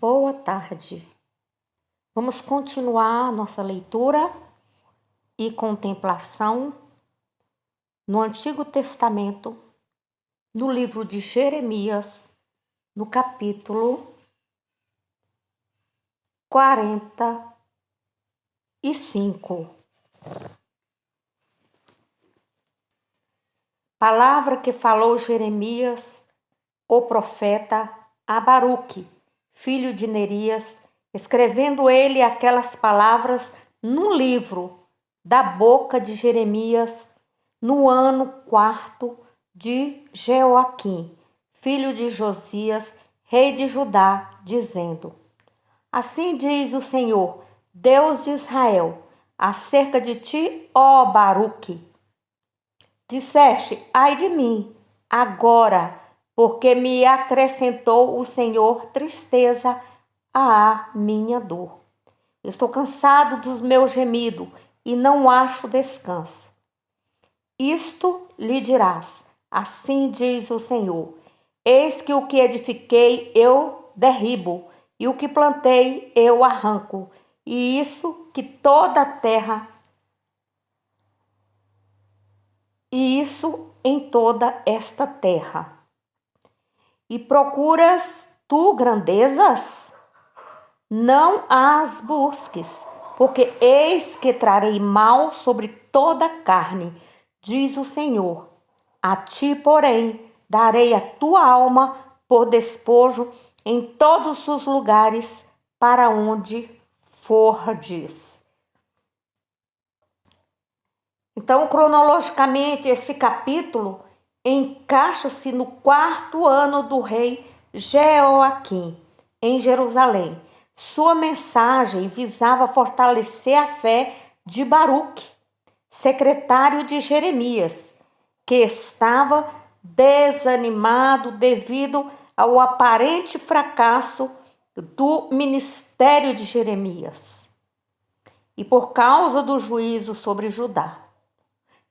Boa tarde. Vamos continuar nossa leitura e contemplação no Antigo Testamento, no livro de Jeremias, no capítulo 45. Palavra que falou Jeremias, o profeta, a Baruque, filho de Nerias, escrevendo ele aquelas palavras num livro da boca de Jeremias, no ano 4 de Jeoaquim, filho de Josias, rei de Judá, dizendo: Assim diz o Senhor, Deus de Israel, acerca de ti, ó Baruque. Disseste: ai de mim, agora, porque me acrescentou o Senhor tristeza à minha dor. Estou cansado dos meus gemidos e não acho descanso. Isto lhe dirás: assim diz o Senhor: eis que o que edifiquei eu derribo, e o que plantei eu arranco, e isso que toda a terra, e isso em toda esta terra. E procuras tu grandezas? Não as busques, porque eis que trarei mal sobre toda a carne, diz o Senhor. A ti, porém, darei a tua alma por despojo em todos os lugares para onde fordes. Então, cronologicamente, este capítulo encaixa-se no 4º ano do rei Jeoaquim, em Jerusalém. Sua mensagem visava fortalecer a fé de Baruque, secretário de Jeremias, que estava desanimado devido ao aparente fracasso do ministério de Jeremias e por causa do juízo sobre Judá.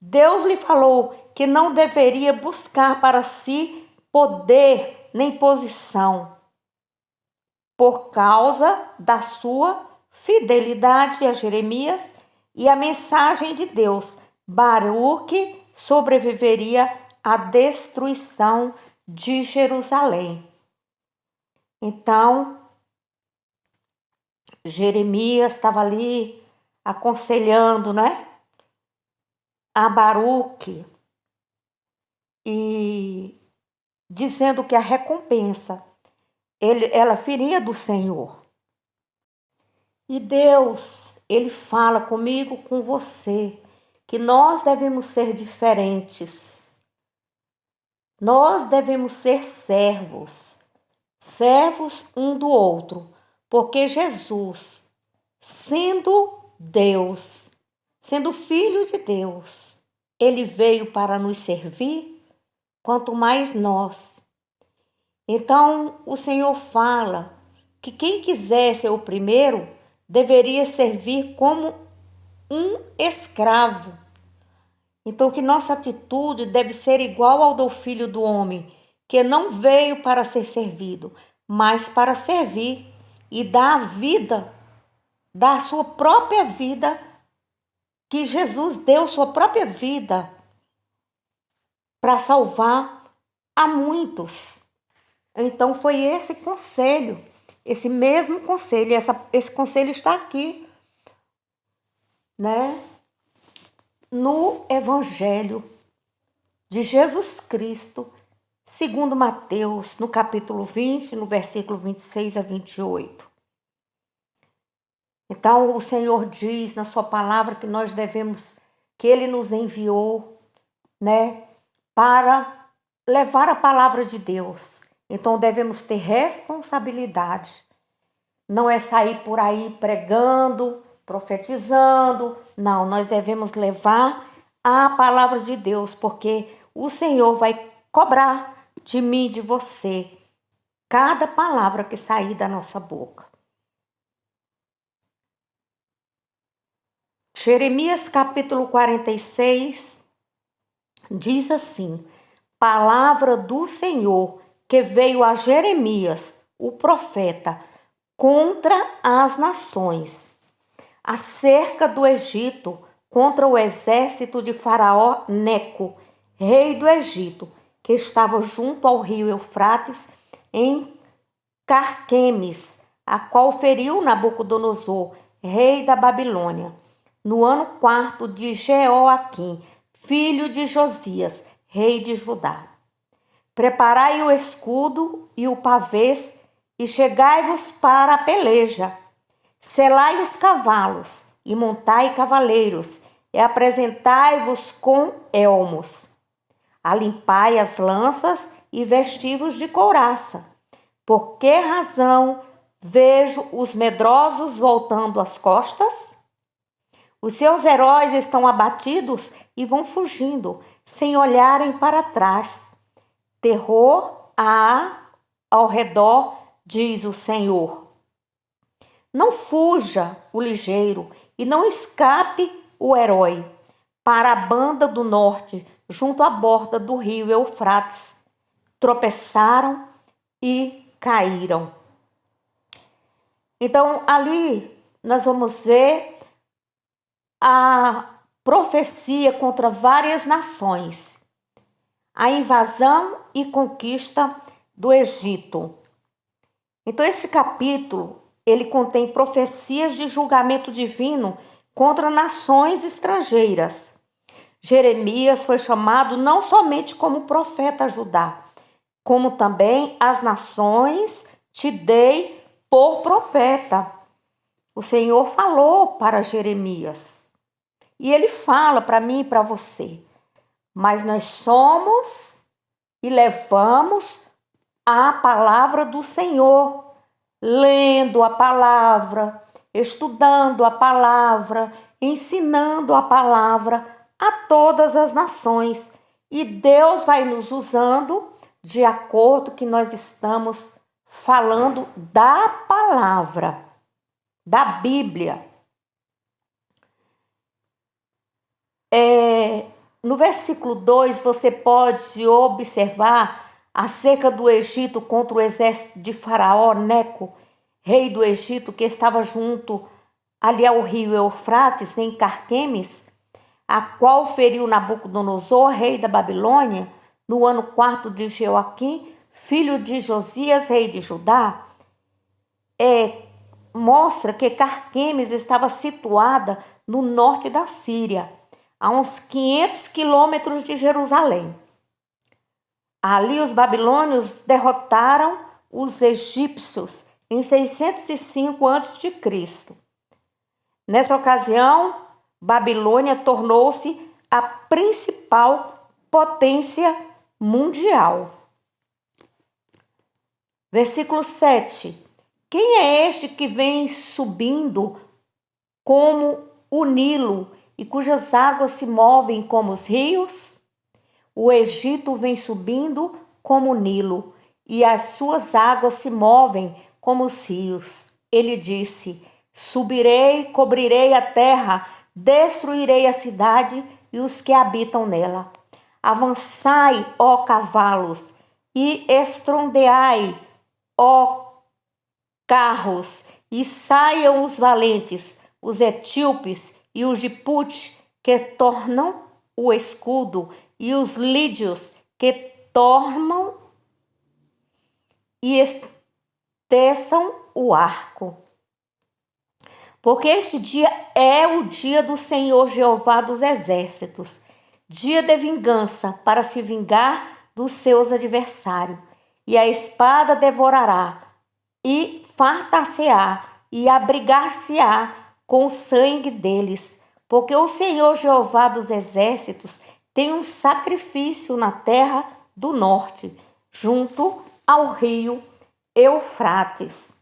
Deus lhe falou que não deveria buscar para si poder nem posição, por causa da sua fidelidade a Jeremias e a mensagem de Deus. Baruque sobreviveria à destruição de Jerusalém. Então, Jeremias estava ali aconselhando, a Baruque e dizendo que a recompensa ela viria do Senhor. E Deus, ele fala comigo, com você, que nós devemos ser diferentes. Nós devemos ser servos um do outro, porque Jesus, sendo Deus, sendo Filho de Deus, ele veio para nos servir, quanto mais nós. Então, o Senhor fala que quem quiser ser o primeiro deveria servir como um escravo. Então, que nossa atitude deve ser igual ao do Filho do Homem, que não veio para ser servido, mas para servir e dar a vida, dar a sua própria vida, que Jesus deu sua própria vida para salvar a muitos. Então foi esse conselho, esse mesmo conselho, esse conselho está aqui, no Evangelho de Jesus Cristo, segundo Mateus, no capítulo 20, no versículo 26 a 28. Então o Senhor diz na sua palavra que nós devemos, que Ele nos enviou, para levar a palavra de Deus. Então devemos ter responsabilidade. Não é sair por aí pregando, profetizando. Não, nós devemos levar a palavra de Deus, porque o Senhor vai cobrar de mim e de você cada palavra que sair da nossa boca. Jeremias capítulo 46 diz assim: palavra do Senhor que veio a Jeremias, o profeta, contra as nações. A cerca do Egito contra o exército de Faraó Neco, rei do Egito, que estava junto ao rio Eufrates, em Carquemes, a qual feriu Nabucodonosor, rei da Babilônia, no ano 4 de Jeoaquim, filho de Josias, rei de Judá. Preparai o escudo e o pavês, e chegai-vos para a peleja. Selai os cavalos, e montai cavaleiros, e apresentai-vos com elmos. Alimpai as lanças e vestivos de couraça. Por que razão vejo os medrosos voltando as costas? Os seus heróis estão abatidos e vão fugindo, sem olharem para trás. Terror há ao redor, diz o Senhor. Não fuja o ligeiro e não escape o herói para a banda do norte, junto à borda do rio Eufrates. Tropeçaram e caíram. Então, ali nós vamos ver a profecia contra várias nações, a invasão e conquista do Egito. Então, esse capítulo, ele contém profecias de julgamento divino contra nações estrangeiras. Jeremias foi chamado não somente como profeta a Judá, como também as nações te dei por profeta. O Senhor falou para Jeremias. E ele fala para mim e para você. Mas nós somos e levamos a palavra do Senhor, lendo a palavra, estudando a palavra, ensinando a palavra a todas as nações. E Deus vai nos usando de acordo que nós estamos falando da palavra, da Bíblia. No versículo 2, você pode observar acerca do Egito contra o exército de Faraó Neco, rei do Egito, que estava junto ali ao rio Eufrates, em Carquemes, a qual feriu Nabucodonosor, rei da Babilônia, no ano 4 de Jeoaquim, filho de Josias, rei de Judá. Mostra que Carquemes estava situada no norte da Síria, a uns 500 quilômetros de Jerusalém. Ali os babilônios derrotaram os egípcios em 605 a.C. Nessa ocasião, Babilônia tornou-se a principal potência mundial. Versículo 7. Quem é este que vem subindo como o Nilo e cujas águas se movem como os rios? O Egito vem subindo como o Nilo e as suas águas se movem como os rios. Ele disse: subirei, cobrirei a terra, destruirei a cidade e os que habitam nela. Avançai, ó cavalos, e estrondeai, ó carros, e saiam os valentes, os etíopes e os de Put, que tornam o escudo, e os lídios, que tornam e esteçam o arco. Porque este dia é o dia do Senhor Jeová dos exércitos, dia de vingança, para se vingar dos seus adversários. E a espada devorará, e fartar-se-á, e abrigar-se-á com o sangue deles. Porque o Senhor Jeová dos exércitos tem um sacrifício na terra do norte, junto ao rio Eufrates.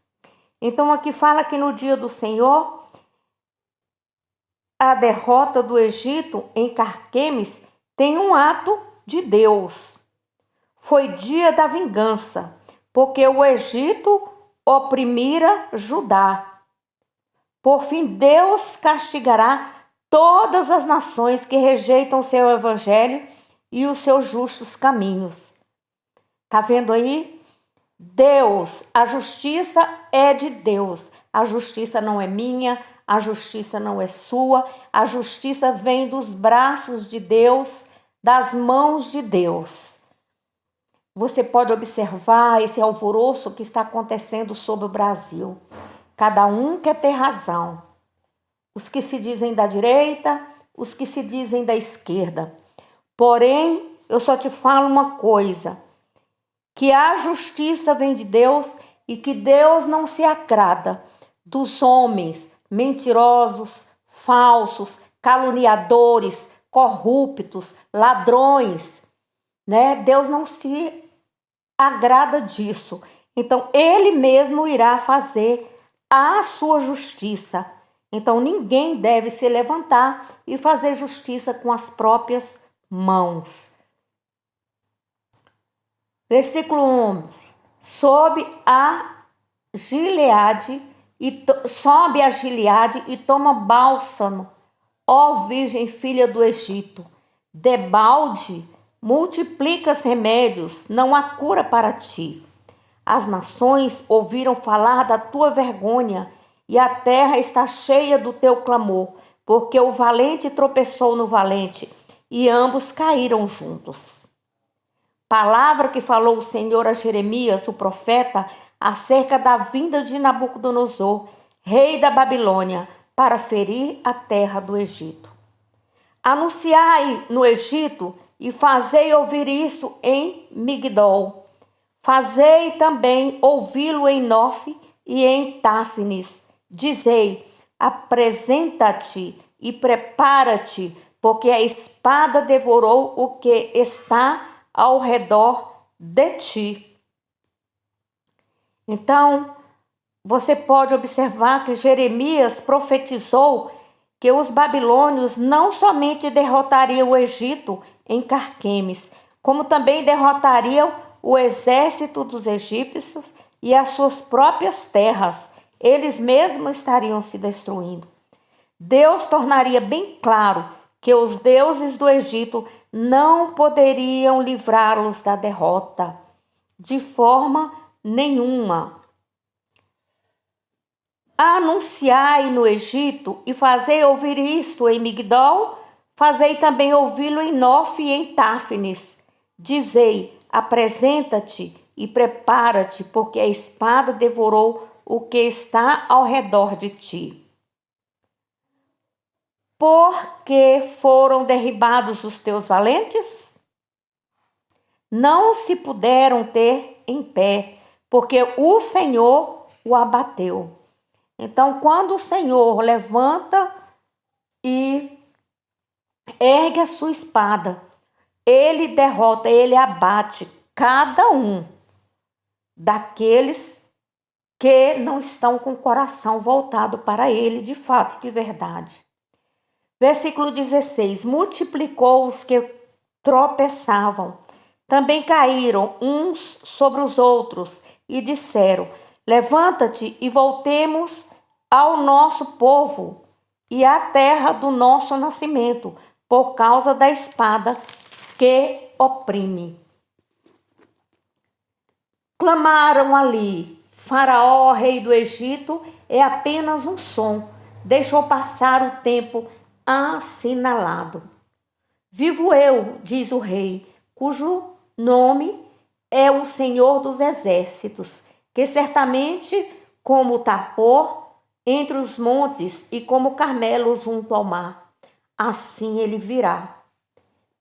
Então aqui fala que no dia do Senhor, a derrota do Egito em Carquemes tem um ato de Deus. Foi dia da vingança, porque o Egito oprimira Judá. Por fim, Deus castigará todas as nações que rejeitam o seu evangelho e os seus justos caminhos. Tá vendo aí? Deus, a justiça é de Deus. A justiça não é minha, a justiça não é sua, a justiça vem dos braços de Deus, das mãos de Deus. Você pode observar esse alvoroço que está acontecendo sobre o Brasil. Cada um quer ter razão. Os que se dizem da direita, os que se dizem da esquerda. Porém, eu só te falo uma coisa, que a justiça vem de Deus e que Deus não se agrada dos homens mentirosos, falsos, caluniadores, corruptos, ladrões, né? Deus não se agrada disso. Então, ele mesmo irá fazer a sua justiça. Então, ninguém deve se levantar e fazer justiça com as próprias mãos. Versículo 11. Sobe a Gileade e toma bálsamo, ó Virgem filha do Egito. Debalde multiplicas remédios, não há cura para ti. As nações ouviram falar da tua vergonha e a terra está cheia do teu clamor, porque o valente tropeçou no valente e ambos caíram juntos. Palavra que falou o Senhor a Jeremias, o profeta, acerca da vinda de Nabucodonosor, rei da Babilônia, para ferir a terra do Egito. Anunciai no Egito e fazei ouvir isso em Migdol. Fazei também ouvi-lo em Nof e em Táfnis. Dizei, apresenta-te e prepara-te, porque a espada devorou o que está ao redor de ti. Então, você pode observar que Jeremias profetizou que os babilônios não somente derrotariam o Egito em Carquemes, como também derrotariam o exército dos egípcios e as suas próprias terras. Eles mesmos estariam se destruindo. Deus tornaria bem claro que os deuses do Egito não poderiam livrá-los da derrota, de forma nenhuma. Anunciai no Egito e fazei ouvir isto em Migdol, fazei também ouvi-lo em Nof e em Táfnis. Dizei, apresenta-te e prepara-te, porque a espada devorou o que está ao redor de ti. Por que foram derribados os teus valentes? Não se puderam ter em pé, porque o Senhor o abateu. Então, quando o Senhor levanta e ergue a sua espada, ele derrota, ele abate cada um daqueles que não estão com o coração voltado para ele de fato e de verdade. Versículo 16. Multiplicou os que tropeçavam. Também caíram uns sobre os outros e disseram, levanta-te e voltemos ao nosso povo e à terra do nosso nascimento, por causa da espada que oprime. Clamaram ali, Faraó, rei do Egito, é apenas um som, deixou passar o tempo assinalado. Vivo eu, diz o rei, cujo nome é o Senhor dos Exércitos, que certamente como Tapor entre os montes e como Carmelo junto ao mar, assim ele virá.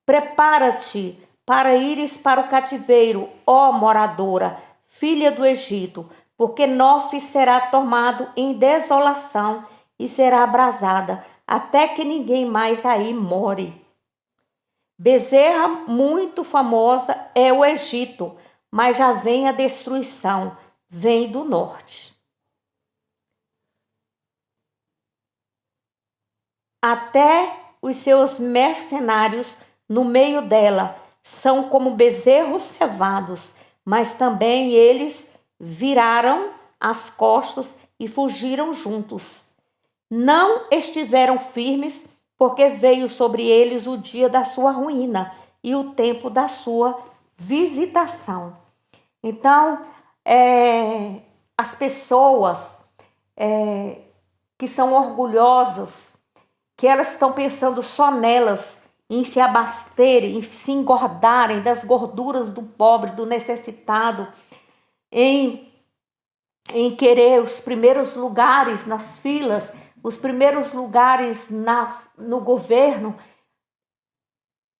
Prepara-te para ires para o cativeiro, ó moradora, filha do Egito, porque Nof será tomado em desolação e será abrasada, até que ninguém mais aí more. Bezerra muito famosa é o Egito, mas já vem a destruição, vem do norte. Até os seus mercenários no meio dela são como bezerros cevados, mas também eles viraram as costas e fugiram juntos. Não estiveram firmes, porque veio sobre eles o dia da sua ruína e o tempo da sua visitação. Então, as pessoas que são orgulhosas, que elas estão pensando só nelas, em se abasterem, em se engordarem das gorduras do pobre, do necessitado, em querer os primeiros lugares nas filas, os primeiros lugares no governo,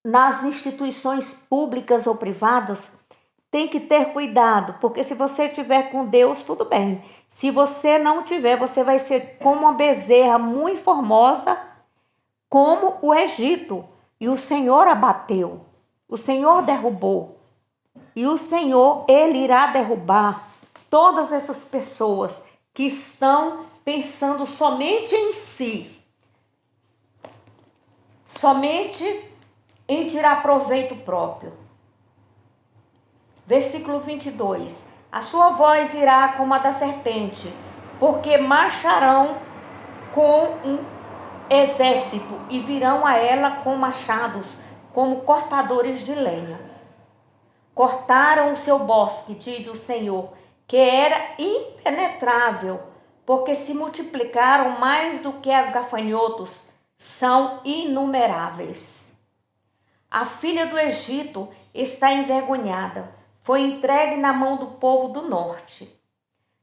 nas instituições públicas ou privadas. Tem que ter cuidado, porque se você estiver com Deus, tudo bem. Se você não tiver, você vai ser como uma bezerra muito formosa, como o Egito. E o Senhor abateu, o Senhor derrubou. E o Senhor, Ele irá derrubar todas essas pessoas que estão pensando somente em si, somente em tirar proveito próprio. Versículo 22. A sua voz irá como a da serpente, porque marcharão com um exército e virão a ela com machados, como cortadores de lenha. Cortaram o seu bosque, diz o Senhor, que era impenetrável, porque se multiplicaram mais do que gafanhotos, são inumeráveis. A filha do Egito está envergonhada, foi entregue na mão do povo do norte.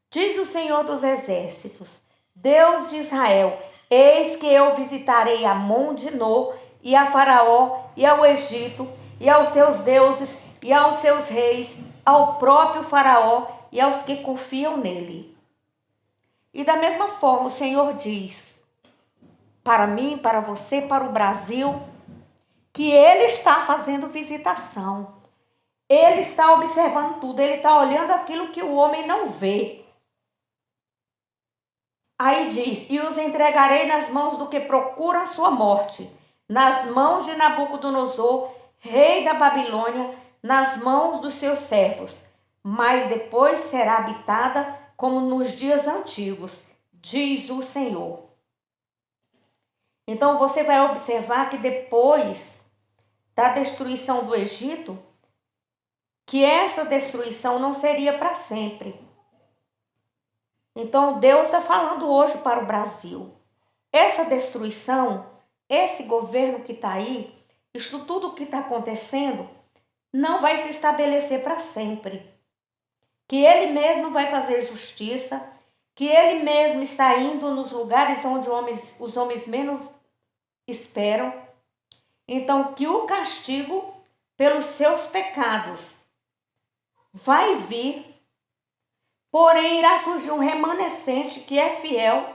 Diz o Senhor dos Exércitos, Deus de Israel: eis que eu visitarei Amon de No, e a Faraó, e ao Egito, e aos seus deuses, e aos seus reis, ao próprio Faraó e aos que confiam nele. E da mesma forma o Senhor diz para mim, para você, para o Brasil, que Ele está fazendo visitação. Ele está observando tudo, Ele está olhando aquilo que o homem não vê. Aí diz, e os entregarei nas mãos do que procura a sua morte, nas mãos de Nabucodonosor, rei da Babilônia, nas mãos dos seus servos, mas depois será habitada como nos dias antigos, diz o Senhor. Então você vai observar que depois da destruição do Egito, que essa destruição não seria para sempre. Então Deus está falando hoje para o Brasil. Essa destruição, esse governo que está aí, isso tudo que está acontecendo, não vai se estabelecer para sempre. Que Ele mesmo vai fazer justiça, que Ele mesmo está indo nos lugares onde os homens menos esperam. Então, que o castigo pelos seus pecados vai vir, porém irá surgir um remanescente que é fiel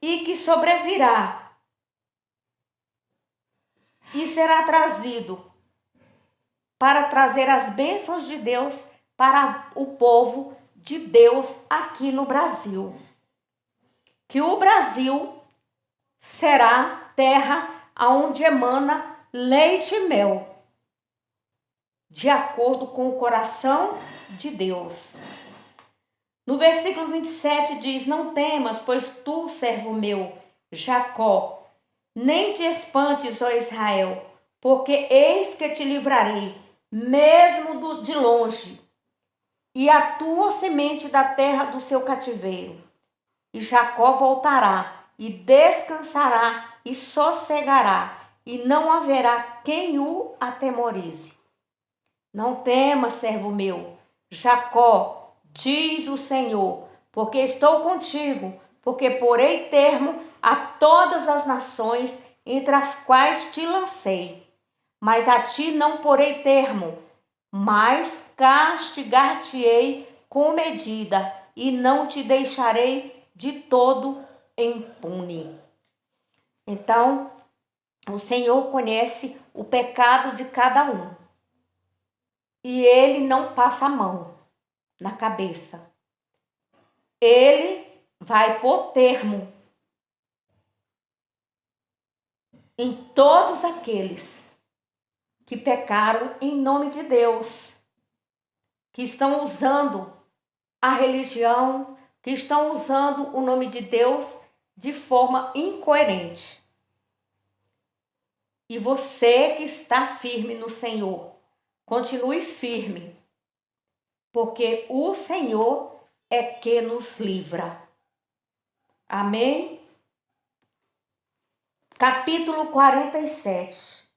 e que sobrevirá e será trazido para trazer as bênçãos de Deus para o povo de Deus aqui no Brasil. Que o Brasil será terra aonde emana leite e mel, de acordo com o coração de Deus. No versículo 27 diz, não temas, pois tu, servo meu, Jacó, nem te espantes, ó Israel, porque eis que te livrarei, mesmo de longe, e a tua semente da terra do seu cativeiro. E Jacó voltará, e descansará, e sossegará, e não haverá quem o atemorize. Não temas, servo meu, Jacó, diz o Senhor, porque estou contigo, porque porei termo a todas as nações entre as quais te lancei. Mas a ti não porei termo, mas castigar-te-ei com medida, e não te deixarei de todo impune. Então, o Senhor conhece o pecado de cada um. E Ele não passa a mão na cabeça. Ele vai pôr termo em todos aqueles que pecaram em nome de Deus, que estão usando a religião, que estão usando o nome de Deus de forma incoerente. E você que está firme no Senhor, continue firme, porque o Senhor é que nos livra. Amém? Capítulo 47.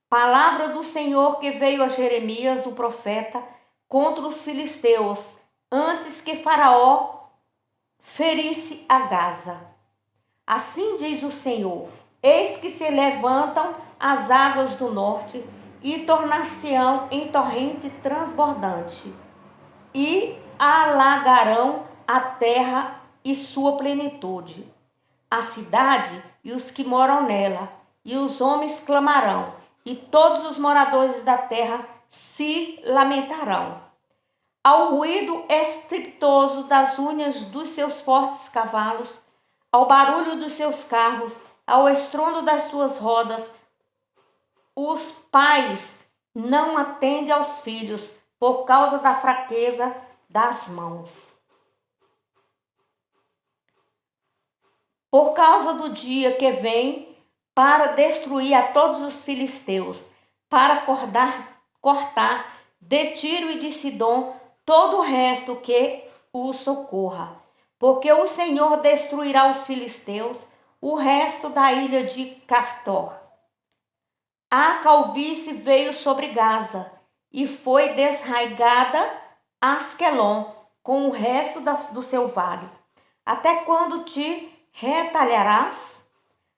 Palavra do Senhor que veio a Jeremias, o profeta, contra os filisteus, antes que Faraó ferisse a Gaza. Assim diz o Senhor: eis que se levantam as águas do norte e tornar-se-ão em torrente transbordante, e alagarão a terra e sua plenitude, a cidade e os que moram nela, e os homens clamarão, e todos os moradores da terra se lamentarão. Ao ruído estrepitoso das unhas dos seus fortes cavalos, ao barulho dos seus carros, ao estrondo das suas rodas, os pais não atendem aos filhos por causa da fraqueza das mãos. Por causa do dia que vem para destruir a todos os filisteus, para cortar de Tiro e de Sidom todo o resto que o socorra. Porque o Senhor destruirá os filisteus, o resto da ilha de Caftor. A calvície veio sobre Gaza, e foi desraigada Asquelon, com o resto do seu vale. Até quando te retalharás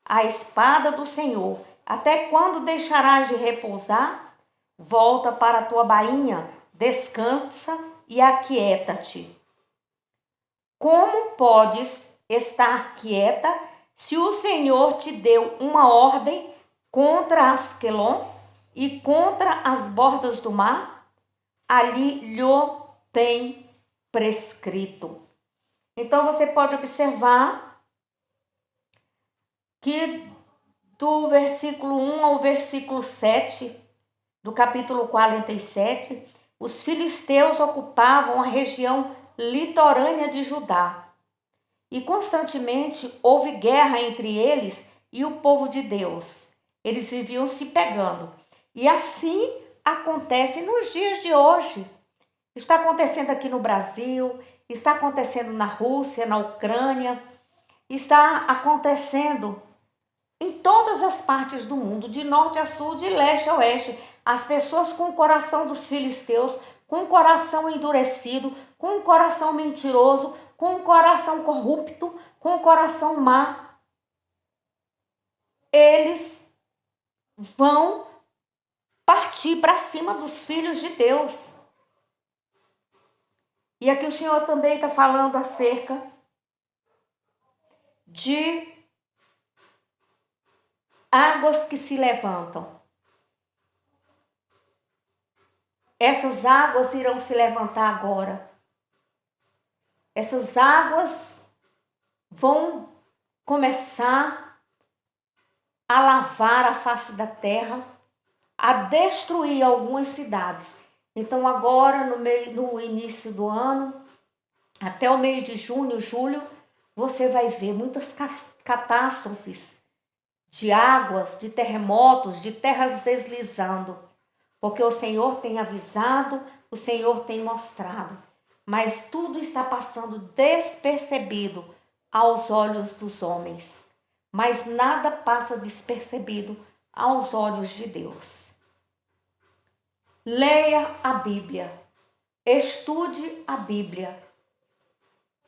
a espada do Senhor? Até quando deixarás de repousar? Volta para a tua bainha, descansa e aquieta-te. Como podes estar quieta se o Senhor te deu uma ordem contra Asquelon e contra as bordas do mar? Ali lhe tem prescrito. Então você pode observar que do versículo 1 ao versículo 7 do capítulo 47, os filisteus ocupavam a região litorânea de Judá. E constantemente houve guerra entre eles e o povo de Deus. Eles viviam se pegando. E assim acontece nos dias de hoje. Está acontecendo aqui no Brasil, está acontecendo na Rússia, na Ucrânia, está acontecendo em todas as partes do mundo, de norte a sul, de leste a oeste. As pessoas com o coração dos filisteus, com o coração endurecido, com o coração mentiroso, com o coração corrupto, com o coração má, eles vão partir para cima dos filhos de Deus. E aqui o Senhor também está falando acerca de águas que se levantam. Essas águas irão se levantar agora. Essas águas vão começar a lavar a face da terra, a destruir algumas cidades. Então agora, no início do ano, até o mês de junho, julho, você vai ver muitas catástrofes de águas, de terremotos, de terras deslizando. Porque o Senhor tem avisado, o Senhor tem mostrado. Mas tudo está passando despercebido aos olhos dos homens. Mas nada passa despercebido aos olhos de Deus. Leia a Bíblia, estude a Bíblia,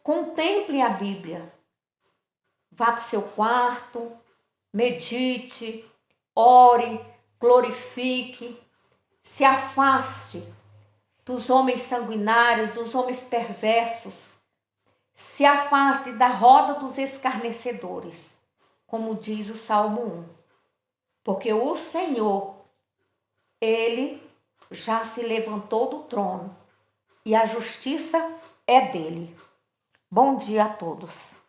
contemple a Bíblia. Vá para o seu quarto, medite, ore, glorifique, se afaste dos homens sanguinários, dos homens perversos, se afaste da roda dos escarnecedores, como diz o Salmo 1. Porque o Senhor, Ele já se levantou do trono e a justiça é dele. Bom dia a todos.